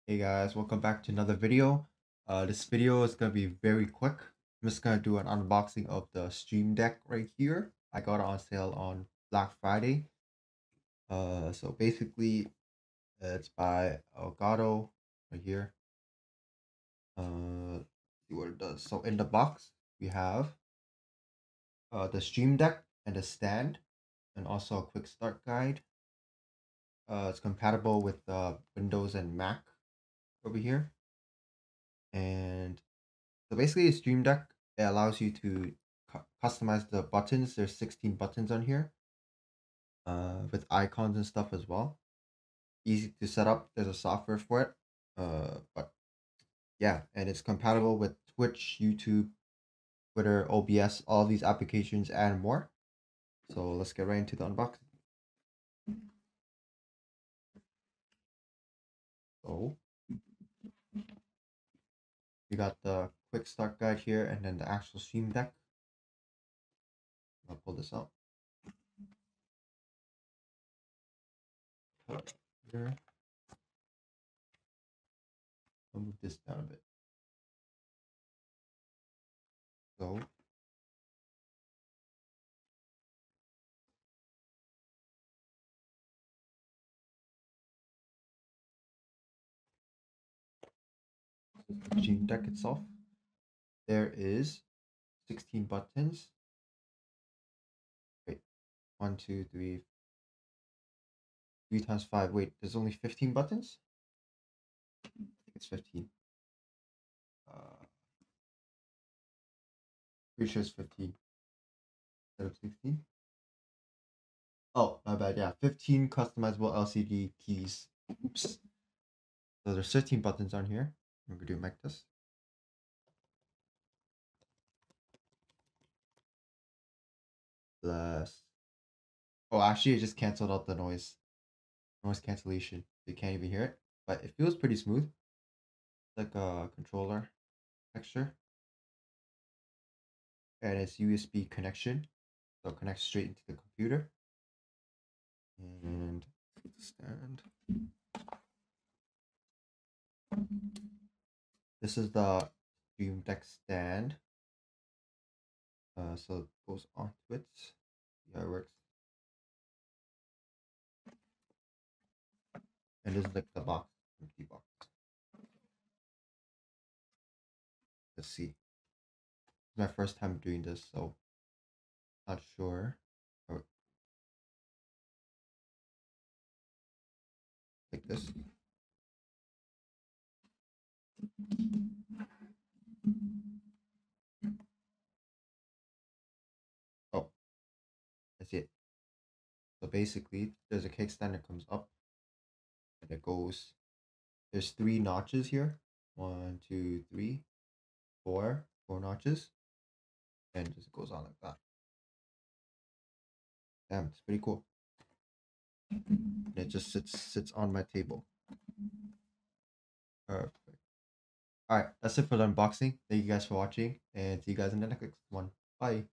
Hey guys, welcome back to another video. This video is gonna be very quick. I'm just gonna do an unboxing of the Stream Deck right here. I got it on sale on Black Friday. So basically, it's by Elgato right here. See what it does. So in the box, we have the Stream Deck and the stand, and also a quick start guide. It's compatible with Windows and Mac over here, and so basically, Stream Deck, it allows you to customize the buttons. There's 16 buttons on here, with icons and stuff as well. Easy to set up. There's a software for it. But yeah, and it's compatible with Twitch, YouTube, Twitter, OBS, all these applications and more. So let's get right into the unboxing. So we got the quick start guide here, and then the actual Stream Deck. I'll pull this out. Here. I'll move this down a bit. So the Stream Deck itself. There is 16 buttons. Wait, 1, 2, 3, 3 times 5. Wait, there's only 15 buttons? I think it's 15. Pretty sure it's 15 instead of 16. Oh, my bad. Yeah, 15 customizable LCD keys. Oops. So there's 13 buttons on here. I'm going to do a mic test. Plus. Oh, actually, it just canceled out the noise cancellation. You can't even hear it, but it feels pretty smooth. It's like a controller texture, and it's USB connection, so it connects straight into the computer. And stand. This is the Stream Deck stand. So it goes onto it. See how it works. And this is like the box, empty box. Let's see. It's my first time doing this, so not sure. Oh, like this. Oh, that's it. So basically, there's a kickstand that comes up, and it goes. There's 3 notches here. 1, 2, 3, 4 notches, and it just goes on like that. Damn, it's pretty cool. And it just sits on my table. Perfect. All right, that's it for the unboxing. Thank you guys for watching, and see you guys in the next one. Bye.